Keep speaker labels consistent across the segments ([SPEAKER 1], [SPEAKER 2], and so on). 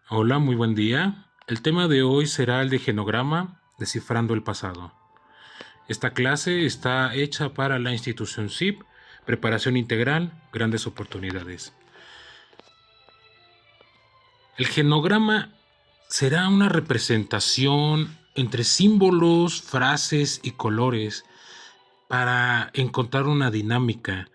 [SPEAKER 1] Hola, muy buen día. El tema de hoy será el de genograma, descifrando el pasado. Esta clase está hecha para la institución SIP, Preparación Integral, Grandes Oportunidades. El genograma será una representación entre símbolos, frases y colores para encontrar una dinámica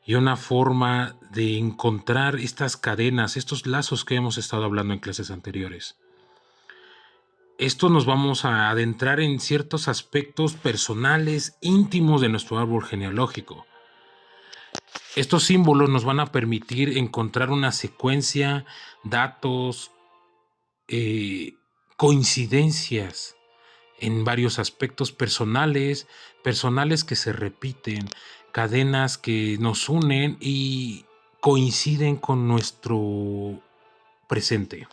[SPEAKER 1] y una forma de encontrar estas cadenas, estos lazos que hemos estado hablando en clases anteriores. Esto nos vamos a adentrar en ciertos aspectos personales, íntimos de nuestro árbol genealógico. Estos símbolos nos van a permitir encontrar una secuencia, datos, coincidencias en varios aspectos personales que se repiten, cadenas que nos unen y coinciden con nuestro presente.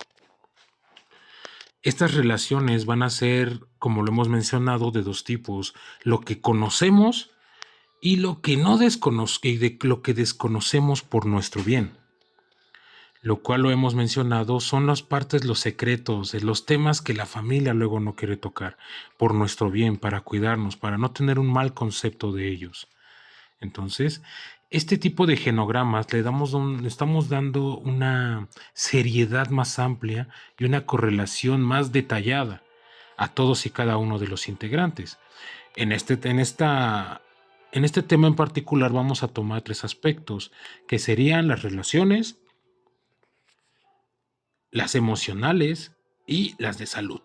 [SPEAKER 1] Estas relaciones van a ser, como lo hemos mencionado, de dos tipos: lo que conocemos y lo que no lo que desconocemos por nuestro bien. Lo cual lo hemos mencionado, son las partes, los secretos, de los temas que la familia luego no quiere tocar, por nuestro bien, para cuidarnos, para no tener un mal concepto de ellos. Entonces, este tipo de genogramas le estamos dando una seriedad más amplia y una correlación más detallada a todos y cada uno de los integrantes. En este tema en particular vamos a tomar tres aspectos, que serían las relaciones, las emocionales y las de salud.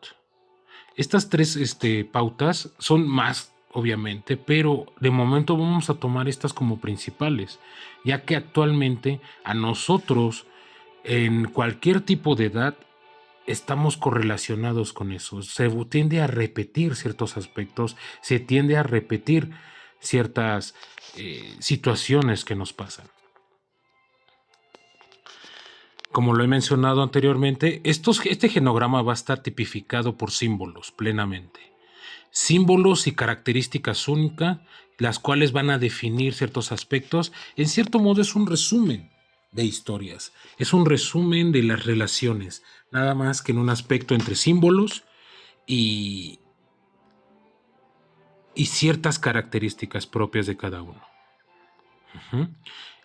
[SPEAKER 1] Estas tres pautas son más, obviamente, pero de momento vamos a tomar estas como principales, ya que actualmente a nosotros, en cualquier tipo de edad, estamos correlacionados con eso. Se tiende a repetir ciertos aspectos, se tiende a repetir ciertas situaciones que nos pasan. Como lo he mencionado anteriormente, este genograma va a estar tipificado por símbolos plenamente. Símbolos y características únicas, las cuales van a definir ciertos aspectos. En cierto modo es un resumen de historias, es un resumen de las relaciones, nada más que en un aspecto entre símbolos y, y ciertas características propias de cada uno.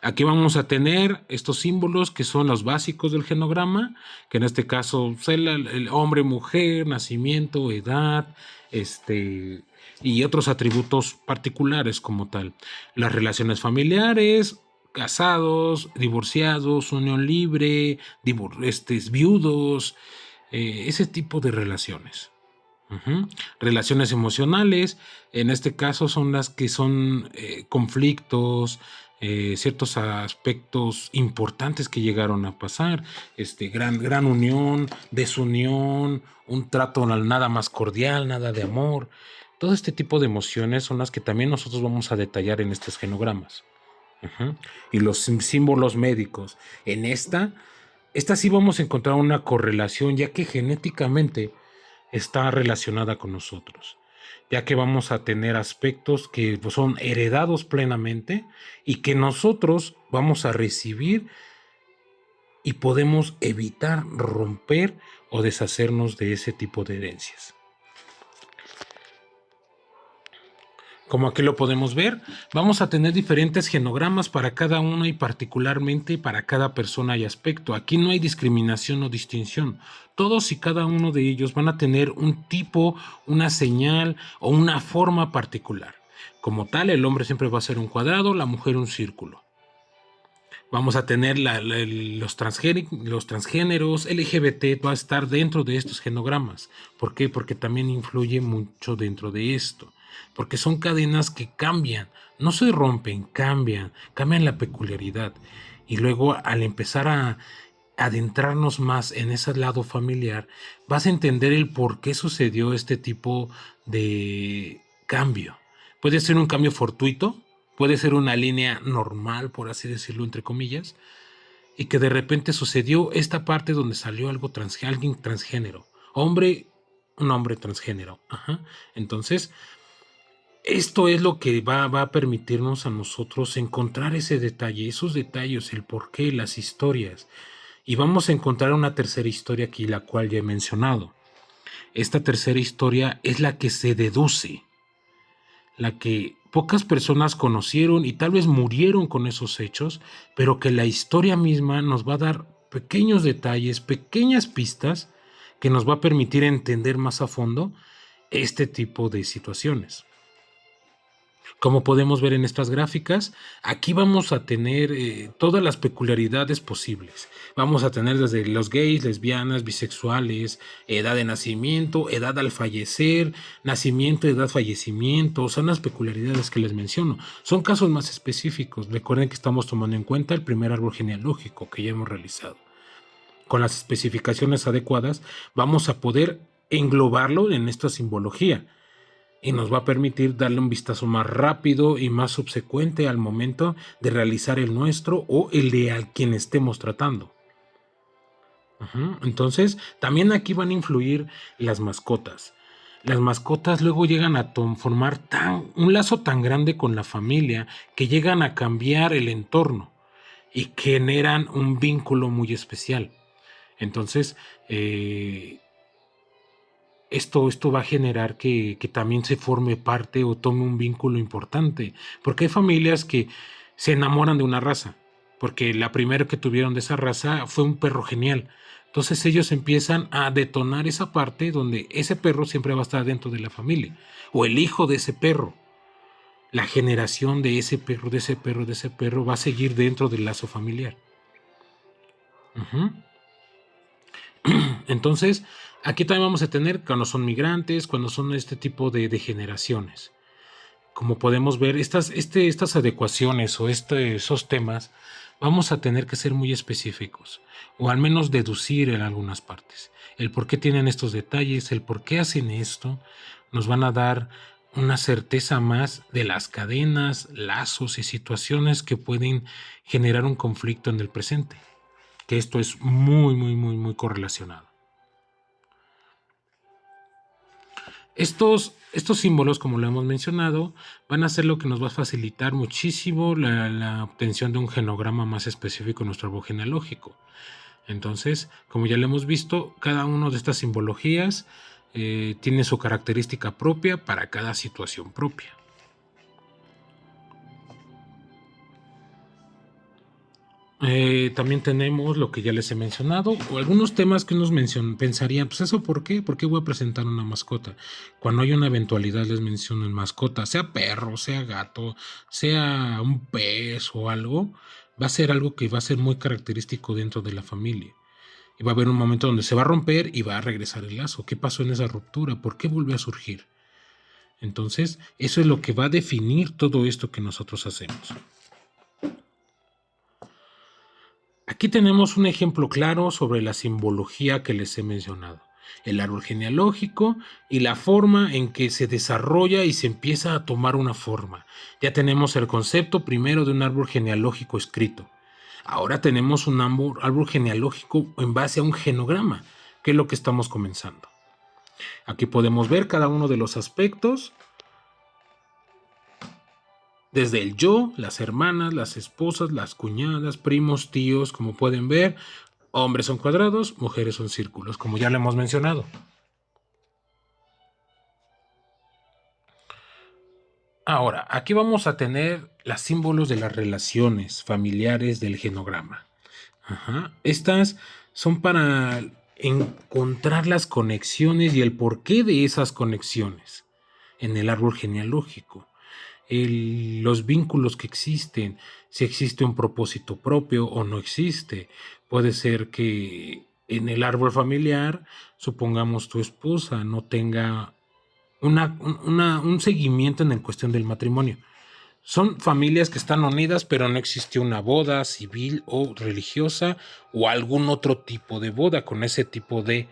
[SPEAKER 1] Aquí vamos a tener estos símbolos que son los básicos del genograma, que en este caso el hombre, mujer, nacimiento, edad, y otros atributos particulares como tal. Las relaciones familiares, casados, divorciados, unión libre, viudos, ese tipo de relaciones. Relaciones emocionales, en este caso son las que son conflictos, ciertos aspectos importantes que llegaron a pasar, gran unión, desunión, un trato nada más cordial, nada de amor. Todo este tipo de emociones son las que también nosotros vamos a detallar en estos genogramas. Y los símbolos médicos. En esta sí vamos a encontrar una correlación, ya que genéticamente está relacionada con nosotros, ya que vamos a tener aspectos que pues, son heredados plenamente y que nosotros vamos a recibir y podemos evitar romper o deshacernos de ese tipo de herencias. Como aquí lo podemos ver, vamos a tener diferentes genogramas para cada uno y particularmente para cada persona y aspecto. Aquí no hay discriminación o distinción. Todos y cada uno de ellos van a tener un tipo, una señal o una forma particular. Como tal, el hombre siempre va a ser un cuadrado, la mujer un círculo. Vamos a tener los transgéneros, LGBT va a estar dentro de estos genogramas. ¿Por qué? Porque también influye mucho dentro de esto. Porque son cadenas que cambian, no se rompen, cambian la peculiaridad. Y luego al empezar a adentrarnos más en ese lado familiar, vas a entender el por qué sucedió este tipo de cambio. Puede ser un cambio fortuito, puede ser una línea normal, por así decirlo, entre comillas, y que de repente sucedió esta parte donde salió alguien transgénero, un hombre transgénero. Entonces, esto es lo que va a permitirnos a nosotros encontrar ese detalle, esos detalles, el porqué, las historias, Y vamos a encontrar una tercera historia aquí, la cual ya he mencionado. Esta tercera historia es la que se deduce, la que pocas personas conocieron y tal vez murieron con esos hechos, pero que la historia misma nos va a dar pequeños detalles, pequeñas pistas que nos va a permitir entender más a fondo este tipo de situaciones. Como podemos ver en estas gráficas, aquí vamos a tener todas las peculiaridades posibles. Vamos a tener desde los gays, lesbianas, bisexuales, edad de nacimiento, edad al fallecer, nacimiento, edad, fallecimiento. Son las peculiaridades que les menciono. Son casos más específicos. Recuerden que estamos tomando en cuenta el primer árbol genealógico que ya hemos realizado. Con las especificaciones adecuadas, vamos a poder englobarlo en esta simbología. Y nos va a permitir darle un vistazo más rápido y más subsecuente al momento de realizar el nuestro o el de al quien estemos tratando. Entonces, también aquí van a influir las mascotas. Las mascotas luego llegan a formar un lazo tan grande con la familia que llegan a cambiar el entorno y generan un vínculo muy especial. Entonces, esto va a generar que también se forme parte o tome un vínculo importante, porque hay familias que se enamoran de una raza, porque la primera que tuvieron de esa raza fue un perro genial. Entonces ellos empiezan a detonar esa parte donde ese perro siempre va a estar dentro de la familia, o el hijo de ese perro. La generación de ese perro, de ese perro, de ese perro va a seguir dentro del lazo familiar. Entonces, aquí también vamos a tener cuando son migrantes, cuando son este tipo de generaciones. Como podemos ver, estas adecuaciones o esos temas, vamos a tener que ser muy específicos, o al menos deducir en algunas partes. El por qué tienen estos detalles, el por qué hacen esto, nos van a dar una certeza más de las cadenas, lazos y situaciones que pueden generar un conflicto en el presente. Que esto es muy, muy, muy, muy correlacionado. Estos símbolos, como lo hemos mencionado, van a ser lo que nos va a facilitar muchísimo la obtención de un genograma más específico en nuestro árbol genealógico. Entonces, como ya lo hemos visto, cada una de estas simbologías tiene su característica propia para cada situación propia. También tenemos lo que ya les he mencionado, o algunos temas que unos pensarían, pues eso, ¿por qué? ¿Por qué voy a presentar una mascota? Cuando hay una eventualidad les menciono en mascota, sea perro, sea gato, sea un pez o algo, va a ser algo que va a ser muy característico dentro de la familia. Y va a haber un momento donde se va a romper y va a regresar el lazo. ¿Qué pasó en esa ruptura? ¿Por qué volvió a surgir? Entonces, eso es lo que va a definir todo esto que nosotros hacemos. Aquí tenemos un ejemplo claro sobre la simbología que les he mencionado, el árbol genealógico y la forma en que se desarrolla y se empieza a tomar una forma. Ya tenemos el concepto primero de un árbol genealógico escrito. Ahora tenemos un árbol genealógico en base a un genograma, que es lo que estamos comenzando. Aquí podemos ver cada uno de los aspectos. Desde el yo, las hermanas, las esposas, las cuñadas, primos, tíos, como pueden ver, hombres son cuadrados, mujeres son círculos, como ya lo hemos mencionado. Ahora, aquí vamos a tener los símbolos de las relaciones familiares del genograma. Estas son para encontrar las conexiones y el porqué de esas conexiones en el árbol genealógico. Los vínculos que existen, si existe un propósito propio o no existe. Puede ser que en el árbol familiar, supongamos tu esposa no tenga un seguimiento en la cuestión del matrimonio. Son familias que están unidas, pero no existe una boda civil o religiosa o algún otro tipo de boda con ese tipo de,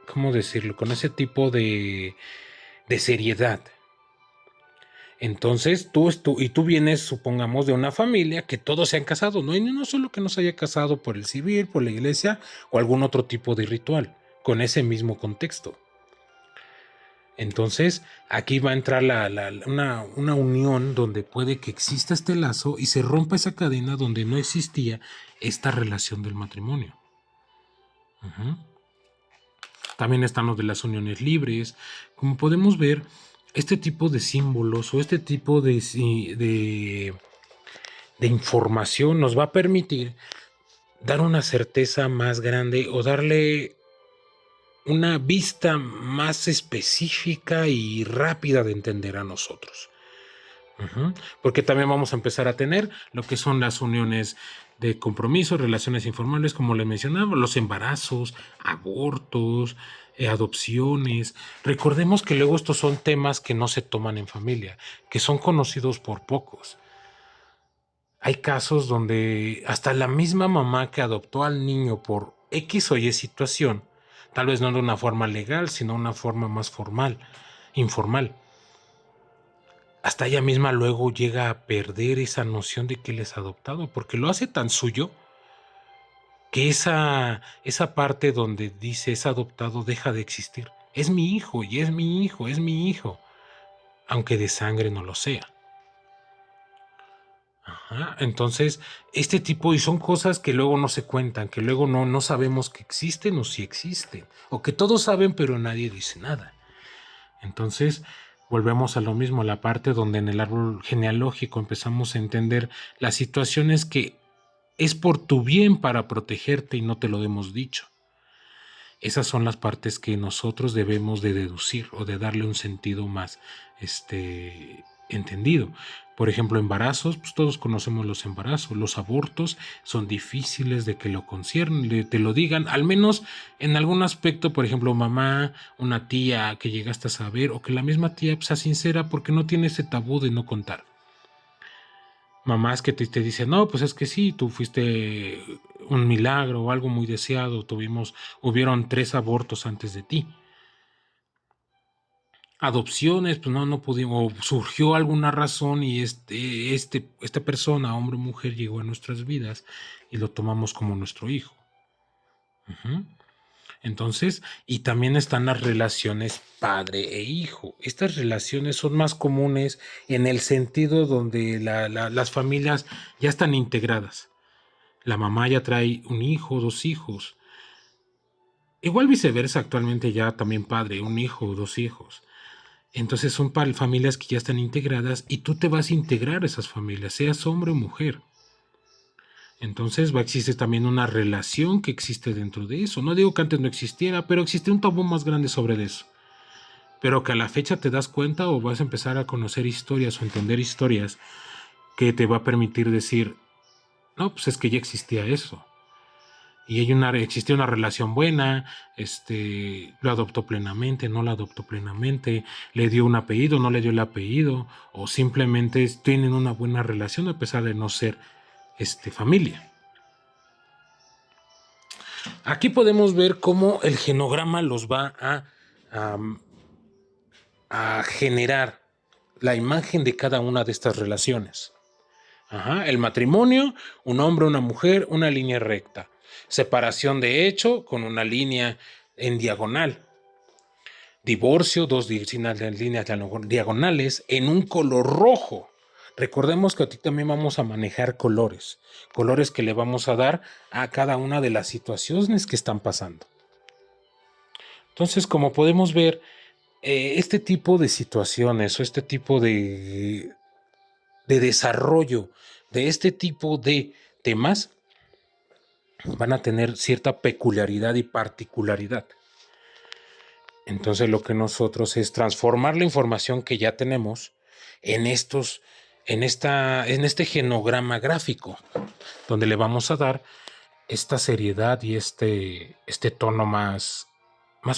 [SPEAKER 1] ¿cómo decirlo? Con ese tipo de seriedad. Entonces tú vienes, supongamos, de una familia que todos se han casado. No hay ni uno solo que no se haya casado por el civil, por la iglesia o algún otro tipo de ritual con ese mismo contexto. Entonces, aquí va a entrar una unión donde puede que exista este lazo y se rompa esa cadena donde no existía esta relación del matrimonio. Ujú. También están los de las uniones libres. Como podemos ver, este tipo de símbolos o este tipo de información nos va a permitir dar una certeza más grande o darle una vista más específica y rápida de entender a nosotros. Porque también vamos a empezar a tener lo que son las uniones de compromiso, relaciones informales, como le mencionaba, los embarazos, abortos, adopciones. Recordemos que luego estos son temas que no se toman en familia, que son conocidos por pocos. Hay casos donde hasta la misma mamá que adoptó al niño por X o Y situación, tal vez no de una forma legal, sino de una forma más formal, informal, hasta ella misma luego llega a perder esa noción de que él es adoptado, porque lo hace tan suyo que esa parte donde dice es adoptado deja de existir. Es mi hijo y es mi hijo, es mi hijo, aunque de sangre no lo sea. Ajá, entonces, este tipo, y son cosas que luego no se cuentan, que luego no sabemos que existen o si existen, o que todos saben pero nadie dice nada. Entonces, volvemos a lo mismo, la parte donde en el árbol genealógico empezamos a entender las situaciones que es por tu bien para protegerte y no te lo hemos dicho. Esas son las partes que nosotros debemos de deducir o de darle un sentido más entendido. Por ejemplo, embarazos, pues todos conocemos los embarazos. Los abortos son difíciles de que lo conciernen, te lo digan, al menos en algún aspecto, por ejemplo, mamá, una tía que llegaste a saber, o que la misma tía sea sincera porque no tiene ese tabú de no contar. Mamás que te dicen, no, pues es que sí, tú fuiste un milagro o algo muy deseado, hubieron 3 abortos antes de ti. Adopciones, pues no pudimos, surgió alguna razón y esta persona, hombre o mujer, llegó a nuestras vidas y lo tomamos como nuestro hijo. Ujú. Entonces, y también están las relaciones padre e hijo. Estas relaciones son más comunes en el sentido donde las familias ya están integradas. La mamá ya trae un hijo, 2 hijos. Igual viceversa, actualmente ya también padre, un hijo o 2 hijos. Entonces son familias que ya están integradas y tú te vas a integrar a esas familias, seas hombre o mujer. Entonces va a existir también una relación que existe dentro de eso. No digo que antes no existiera, pero existe un tabú más grande sobre eso. Pero que a la fecha te das cuenta o vas a empezar a conocer historias o entender historias que te va a permitir decir, no, pues es que ya existía eso. Y existía una relación buena, lo adoptó plenamente, no la adoptó plenamente, le dio un apellido, no le dio el apellido, o simplemente tienen una buena relación a pesar de no ser familia. Aquí podemos ver cómo el genograma los va a generar la imagen de cada una de estas relaciones. Ajá, el matrimonio, un hombre, una mujer, una línea recta. Separación de hecho con una línea en diagonal. Divorcio, 2 líneas diagonales en un color rojo. Recordemos que aquí también vamos a manejar colores que le vamos a dar a cada una de las situaciones que están pasando. Entonces, como podemos ver, este tipo de situaciones o este tipo de desarrollo de este tipo de temas van a tener cierta peculiaridad y particularidad. Entonces lo que nosotros es transformar la información que ya tenemos en este genograma gráfico, donde le vamos a dar esta seriedad y este tono más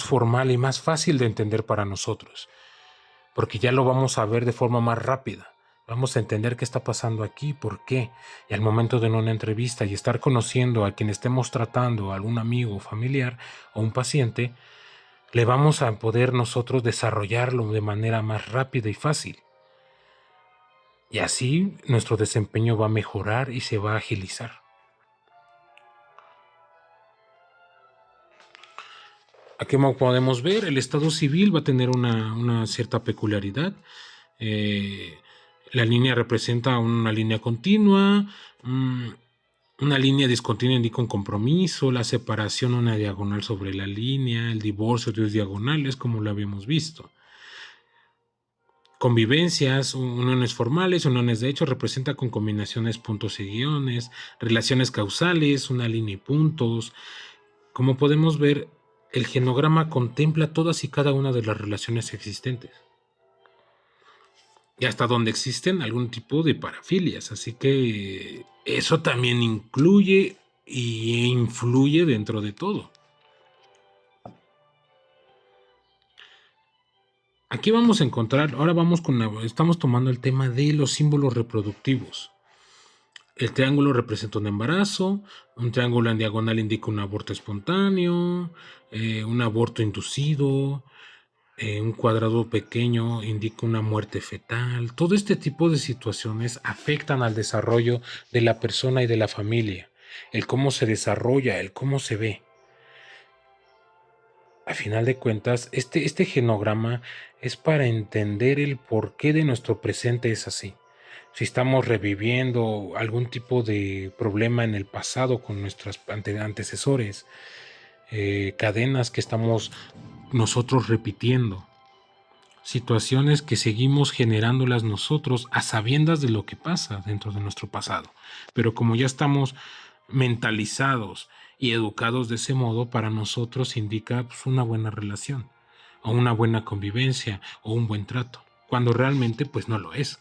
[SPEAKER 1] formal y más fácil de entender para nosotros, porque ya lo vamos a ver de forma más rápida. Vamos a entender qué está pasando aquí, por qué. Y al momento de una entrevista y estar conociendo a quien estemos tratando, a algún amigo, familiar o un paciente, le vamos a poder nosotros desarrollarlo de manera más rápida y fácil. Y así nuestro desempeño va a mejorar y se va a agilizar. Aquí como podemos ver, el estado civil va a tener una cierta peculiaridad. Eh, la línea representa una línea continua, una línea discontinua indica un compromiso, la separación una diagonal sobre la línea, el divorcio dos diagonales, como lo habíamos visto. Convivencias, uniones formales, uniones de hecho, representa con combinaciones puntos y guiones, relaciones causales, una línea y puntos. Como podemos ver, el genograma contempla todas y cada una de las relaciones existentes. Y hasta donde existen algún tipo de parafilias. Así que eso también incluye e influye dentro de todo. Aquí vamos a encontrar, ahora estamos tomando el tema de los símbolos reproductivos. El triángulo representa un embarazo, un triángulo en diagonal indica un aborto espontáneo, un aborto inducido, un cuadrado pequeño indica una muerte fetal. Todo este tipo de situaciones afectan al desarrollo de la persona y de la familia, el cómo se desarrolla, el cómo se ve. A final de cuentas, este genograma es para entender el porqué de nuestro presente es así. Si estamos reviviendo algún tipo de problema en el pasado con nuestros antecesores, cadenas que estamos nosotros repitiendo, situaciones que seguimos generándolas nosotros a sabiendas de lo que pasa dentro de nuestro pasado. Pero como ya estamos mentalizados y educados de ese modo, para nosotros indica pues, una buena relación, o una buena convivencia, o un buen trato, cuando realmente pues no lo es.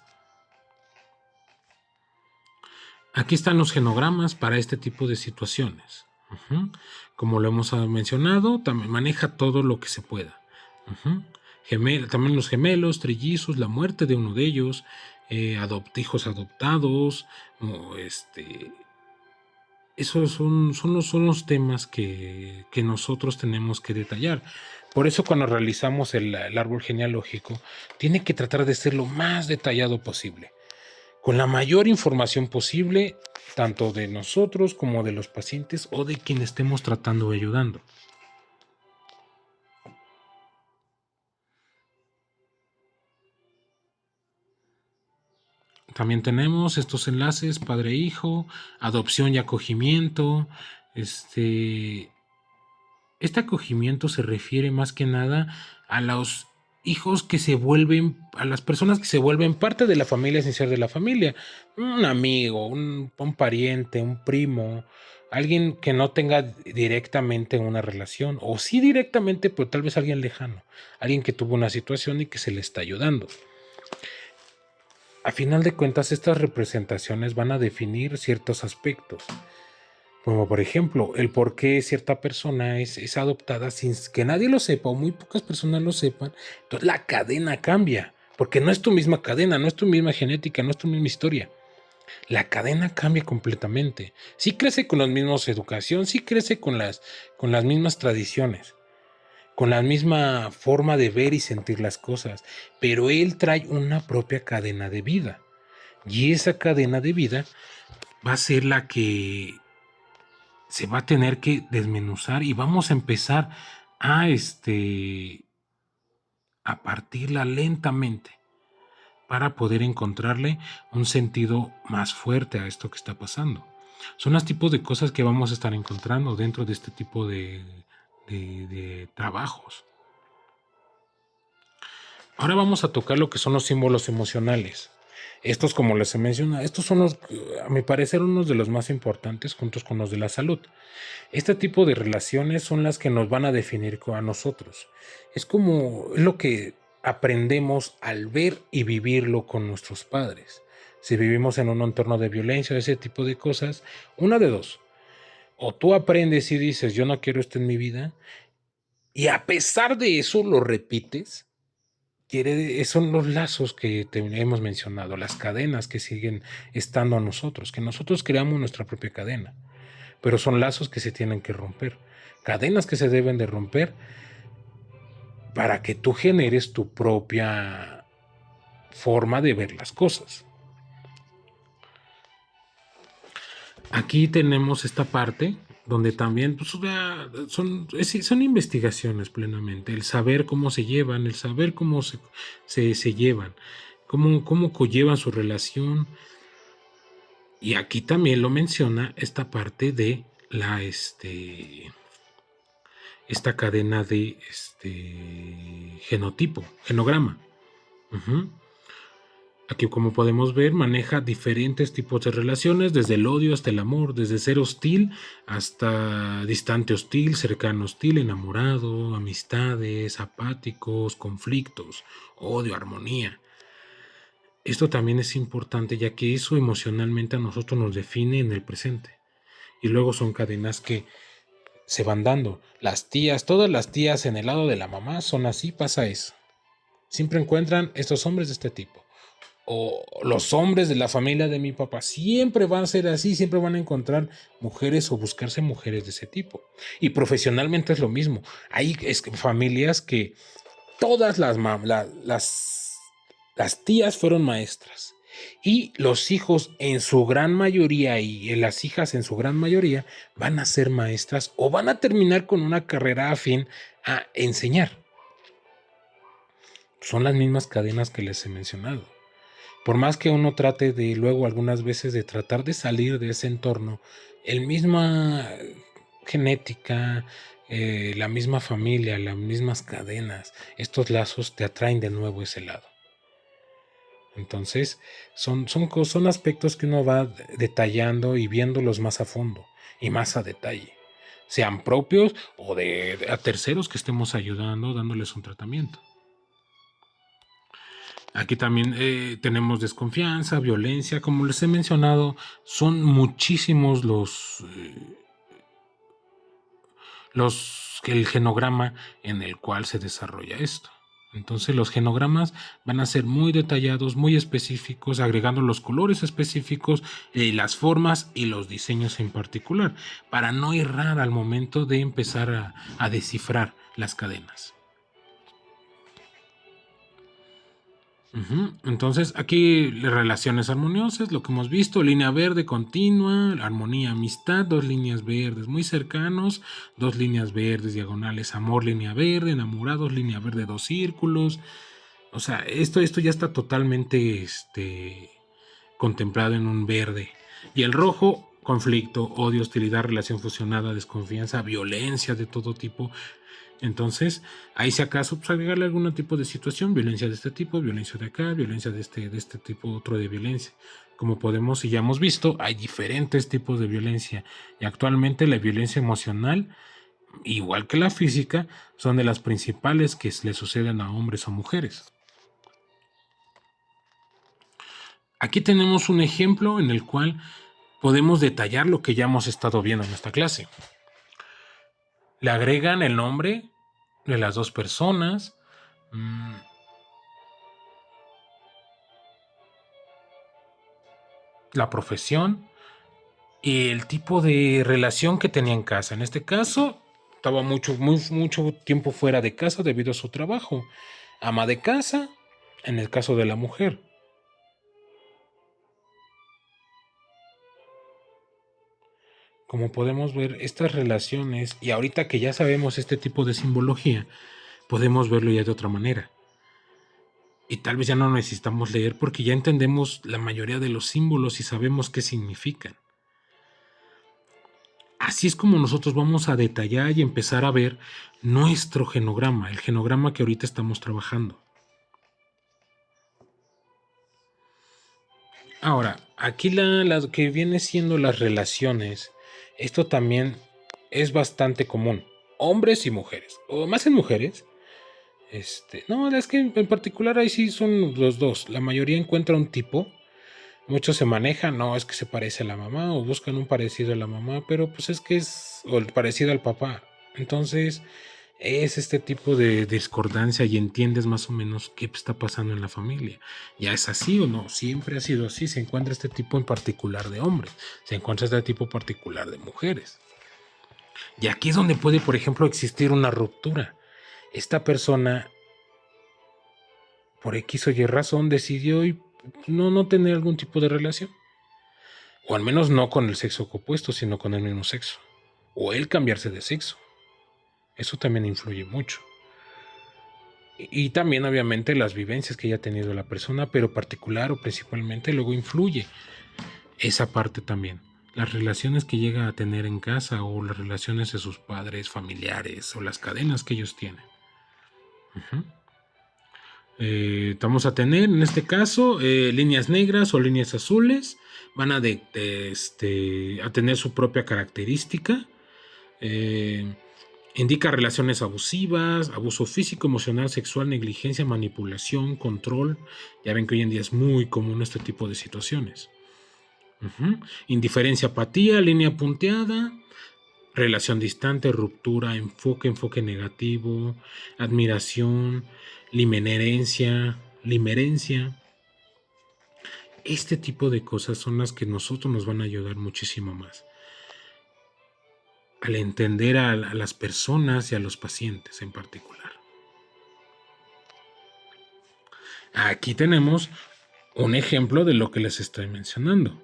[SPEAKER 1] Aquí están los genogramas para este tipo de situaciones. Como lo hemos mencionado, también maneja todo lo que se pueda. También los gemelos, trillizos, la muerte de uno de ellos, hijos adoptados, esos son los temas que nosotros tenemos que detallar. Por eso cuando realizamos el árbol genealógico, tiene que tratar de ser lo más detallado posible, con la mayor información posible, tanto de nosotros como de los pacientes o de quien estemos tratando y ayudando. También tenemos estos enlaces padre-hijo, adopción y acogimiento. Este acogimiento se refiere más que nada a los hijos que se vuelven, a las personas que se vuelven parte de la familia sin ser de la familia. Un amigo, un pariente, un primo, alguien que no tenga directamente una relación, o sí directamente, pero tal vez alguien lejano, alguien que tuvo una situación y que se le está ayudando. A final de cuentas, estas representaciones van a definir ciertos aspectos, como por ejemplo, el por qué cierta persona es adoptada sin que nadie lo sepa o muy pocas personas lo sepan. Entonces la cadena cambia, porque no es tu misma cadena, no es tu misma genética, no es tu misma historia. La cadena cambia completamente. Sí crece con la misma educación, sí crece con las mismas tradiciones, con la misma forma de ver y sentir las cosas, pero él trae una propia cadena de vida. Y esa cadena de vida va a ser la que se va a tener que desmenuzar y vamos a empezar a, a partirla lentamente para poder encontrarle un sentido más fuerte a esto que está pasando. Son los tipos de cosas que vamos a estar encontrando dentro de este tipo de trabajos. Ahora vamos a tocar lo que son los símbolos emocionales. Estos, como les he mencionado, estos son a mi parecer, unos de los más importantes juntos con los de la salud. Este tipo de relaciones son las que nos van a definir a nosotros. Es lo que aprendemos al ver y vivirlo con nuestros padres. Si vivimos en un entorno de violencia o ese tipo de cosas, una de dos. O tú aprendes y dices, yo no quiero esto en mi vida, y a pesar de eso lo repites. Son los lazos que te hemos mencionado, las cadenas que siguen estando a nosotros, que nosotros creamos nuestra propia cadena, pero son lazos que se tienen que romper, cadenas que se deben de romper para que tú generes tu propia forma de ver las cosas. Aquí tenemos esta parte donde también pues, son investigaciones plenamente, el saber cómo se llevan, el saber cómo se llevan, cómo conllevan su relación. Y aquí también lo menciona esta parte de esta cadena de genograma. Ujú. Aquí, como podemos ver, maneja diferentes tipos de relaciones, desde el odio hasta el amor, desde ser hostil hasta distante hostil, cercano hostil, enamorado, amistades, apáticos, conflictos, odio, armonía. Esto también es importante, ya que eso emocionalmente a nosotros nos define en el presente. Y luego son cadenas que se van dando. Las tías, todas las tías en el lado de la mamá son así, pasa eso. Siempre encuentran estos hombres de este tipo. O los hombres de la familia de mi papá siempre van a ser así, siempre van a encontrar mujeres o buscarse mujeres de ese tipo. Y profesionalmente es lo mismo. Hay familias que todas las tías fueron maestras y los hijos en su gran mayoría y las hijas en su gran mayoría van a ser maestras o van a terminar con una carrera afín a enseñar. Son las mismas cadenas que les he mencionado. Por más que uno trate de luego algunas veces de tratar de salir de ese entorno, el misma genética, la misma familia, las mismas cadenas, estos lazos te atraen de nuevo a ese lado. Entonces, son aspectos que uno va detallando y viéndolos más a fondo y más a detalle, sean propios o a terceros que estemos ayudando, dándoles un tratamiento. Aquí también tenemos desconfianza, violencia, como les he mencionado, son muchísimos el genograma en el cual se desarrolla esto. Entonces los genogramas van a ser muy detallados, muy específicos, agregando los colores específicos, las formas y los diseños en particular, para no errar al momento de empezar a descifrar las cadenas. Entonces, aquí relaciones armoniosas, lo que hemos visto, línea verde continua, armonía, amistad, dos líneas verdes muy cercanos, dos líneas verdes diagonales, amor, línea verde, enamorados, línea verde, dos círculos. O sea, esto ya está totalmente contemplado en un verde. Y el rojo, conflicto, odio, hostilidad, relación fusionada, desconfianza, violencia de todo tipo. Entonces, ahí si acaso pues, agregarle algún tipo de situación, violencia de este tipo, violencia de acá, violencia de este tipo, otro de violencia. Como podemos y ya hemos visto, hay diferentes tipos de violencia y actualmente la violencia emocional, igual que la física, son de las principales que le suceden a hombres o mujeres. Aquí tenemos un ejemplo en el cual podemos detallar lo que ya hemos estado viendo en esta clase. Le agregan el nombre de las dos personas, la profesión y el tipo de relación que tenía en casa. En este caso, estaba mucho tiempo fuera de casa debido a su trabajo. Ama de casa, en el caso de la mujer. Como podemos ver, estas relaciones, y ahorita que ya sabemos este tipo de simbología, podemos verlo ya de otra manera. Y tal vez ya no necesitamos leer porque ya entendemos la mayoría de los símbolos y sabemos qué significan. Así es como nosotros vamos a detallar y empezar a ver nuestro genograma, el genograma que ahorita estamos trabajando. Ahora, aquí la que viene siendo las relaciones, esto también es bastante común, hombres y mujeres, o más en mujeres. No, es que en particular ahí sí son los dos. La mayoría encuentra un tipo. Muchos se manejan, no, es que se parece a la mamá o buscan un parecido a la mamá, pero pues es que o el parecido al papá. Entonces es este tipo de discordancia y entiendes más o menos qué está pasando en la familia. ¿Ya es así o no? Siempre ha sido así. Se encuentra este tipo en particular de hombres, se encuentra este tipo particular de mujeres. Y aquí es donde puede, por ejemplo, existir una ruptura. Esta persona, por X o Y razón, decidió no tener algún tipo de relación. O al menos no con el sexo opuesto, sino con el mismo sexo. o el cambiarse de sexo. Eso también influye mucho. Y también obviamente las vivencias que haya tenido la persona, pero particular o principalmente luego influye esa parte también. Las relaciones que llega a tener en casa o las relaciones de sus padres, familiares o las cadenas que ellos tienen. Vamos a tener en este caso líneas negras o líneas azules. Van a tener su propia característica. Indica relaciones abusivas, abuso físico, emocional, sexual, negligencia, manipulación, control. Ya ven que hoy en día es muy común este tipo de situaciones. Indiferencia, apatía, línea punteada, relación distante, ruptura, enfoque negativo, admiración, limerencia. Este tipo de cosas son las que nosotros nos van a ayudar muchísimo más al entender a las personas y a los pacientes en particular. Aquí tenemos un ejemplo de lo que les estoy mencionando.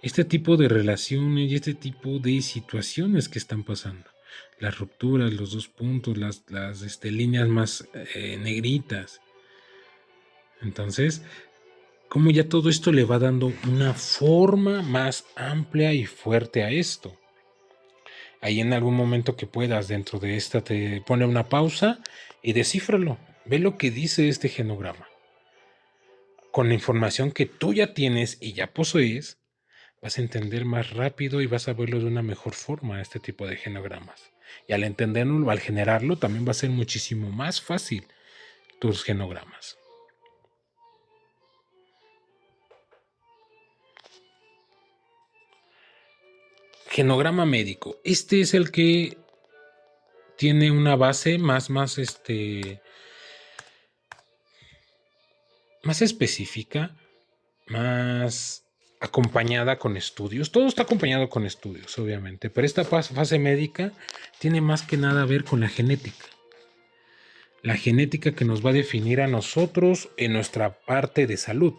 [SPEAKER 1] Este tipo de relaciones y este tipo de situaciones que están pasando. Las rupturas, los dos puntos, las líneas más negritas. Entonces, como ya todo esto le va dando una forma más amplia y fuerte a esto. Ahí en algún momento que puedas dentro de esta te pone una pausa y descífralo. Ve lo que dice este genograma. Con la información que tú ya tienes y ya posees, vas a entender más rápido y vas a verlo de una mejor forma este tipo de genogramas. Y al entenderlo, al generarlo, también va a ser muchísimo más fácil tus genogramas. Genograma médico. Este es el que tiene una base más específica, más acompañada con estudios. Todo está acompañado con estudios, obviamente, pero esta fase médica tiene más que nada a ver con la genética. La genética que nos va a definir a nosotros en nuestra parte de salud.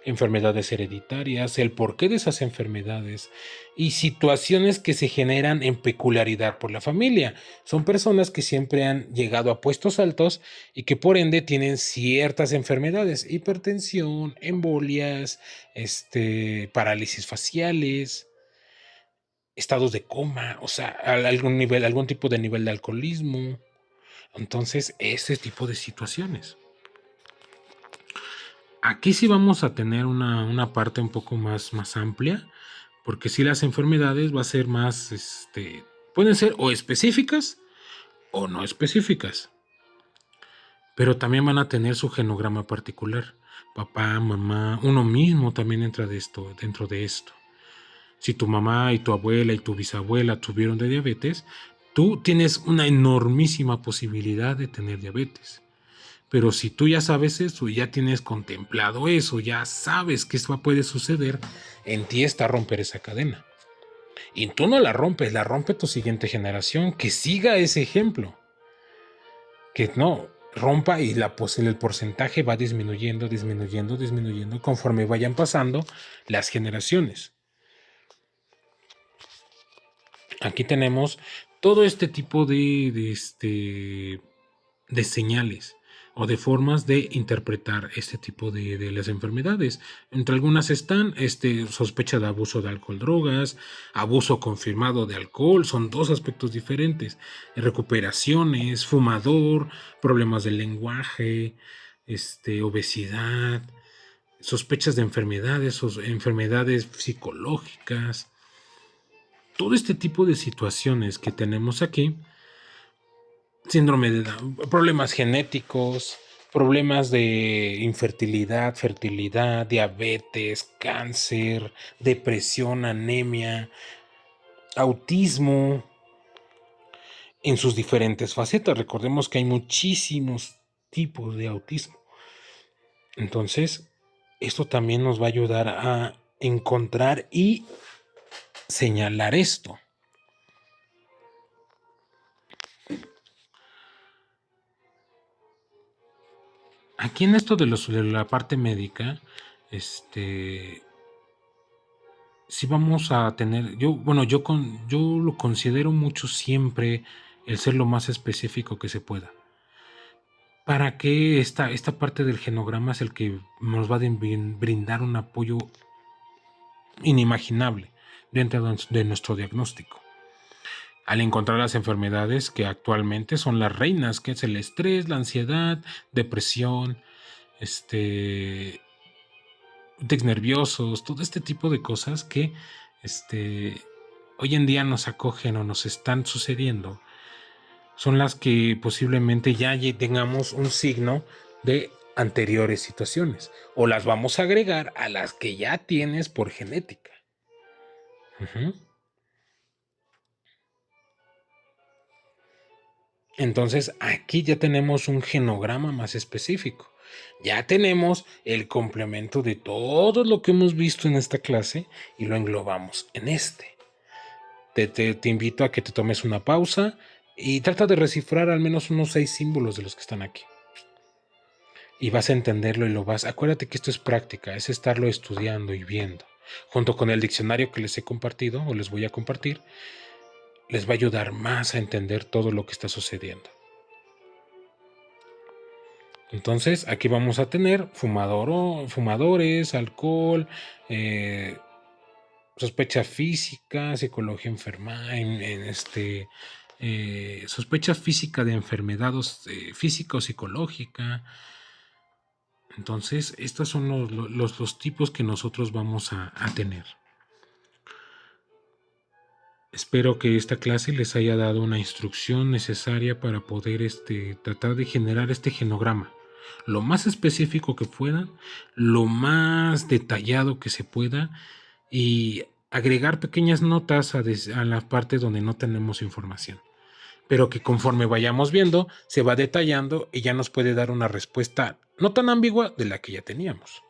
[SPEAKER 1] Enfermedades hereditarias, el porqué de esas enfermedades y situaciones que se generan en peculiaridad por la familia. Son personas que siempre han llegado a puestos altos y que por ende tienen ciertas enfermedades, hipertensión, embolias, parálisis faciales, estados de coma, o sea, algún tipo de nivel de alcoholismo. Entonces, ese tipo de situaciones. Aquí sí vamos a tener una parte un poco más amplia, porque sí las enfermedades va a ser más, pueden ser o específicas o no específicas, pero también van a tener su genograma particular. Papá, mamá, uno mismo también entra dentro de esto. Si tu mamá y tu abuela y tu bisabuela tuvieron de diabetes, tú tienes una enormísima posibilidad de tener diabetes. Pero si tú ya sabes eso, ya tienes contemplado eso, ya sabes que esto puede suceder, en ti está romper esa cadena. Y tú no la rompes, la rompe tu siguiente generación, que siga ese ejemplo. Que no rompa y el porcentaje va disminuyendo conforme vayan pasando las generaciones. Aquí tenemos todo este tipo de señales o de formas de interpretar este tipo de las enfermedades. Entre algunas están sospecha de abuso de alcohol, drogas, abuso confirmado de alcohol, son dos aspectos diferentes, recuperaciones, fumador, problemas del lenguaje, obesidad, sospechas de enfermedades o enfermedades psicológicas. Todo este tipo de situaciones que tenemos aquí, síndrome de Down, problemas genéticos, problemas de infertilidad, fertilidad, diabetes, cáncer, depresión, anemia, autismo, en sus diferentes facetas. Recordemos que hay muchísimos tipos de autismo. Entonces, esto también nos va a ayudar a encontrar y señalar esto. Aquí en esto de la parte médica, sí vamos a tener, yo lo considero mucho siempre el ser lo más específico que se pueda. ¿Para que esta parte del genograma es el que nos va a brindar un apoyo inimaginable dentro de nuestro diagnóstico? Al encontrar las enfermedades que actualmente son las reinas, que es el estrés, la ansiedad, depresión, tics nerviosos, todo este tipo de cosas que hoy en día nos acogen o nos están sucediendo, son las que posiblemente ya tengamos un signo de anteriores situaciones o las vamos a agregar a las que ya tienes por genética. Ujú. Entonces aquí ya tenemos un genograma más específico. Ya tenemos el complemento de todo lo que hemos visto en esta clase y lo englobamos en este. Te invito a que te tomes una pausa y trata de descifrar al menos unos 6 símbolos de los que están aquí. Y vas a entenderlo y lo vas. Acuérdate que esto es práctica, es estarlo estudiando y viendo. Junto con el diccionario que les he compartido o les voy a compartir, les va a ayudar más a entender todo lo que está sucediendo. Entonces, aquí vamos a tener fumadores, alcohol, sospecha física, psicología enferma, sospecha física de enfermedad física o psicológica. Entonces, estos son los tipos que nosotros vamos a tener. Espero que esta clase les haya dado una instrucción necesaria para poder tratar de generar este genograma lo más específico que puedan, lo más detallado que se pueda y agregar pequeñas notas a la parte donde no tenemos información, pero que conforme vayamos viendo se va detallando y ya nos puede dar una respuesta no tan ambigua de la que ya teníamos.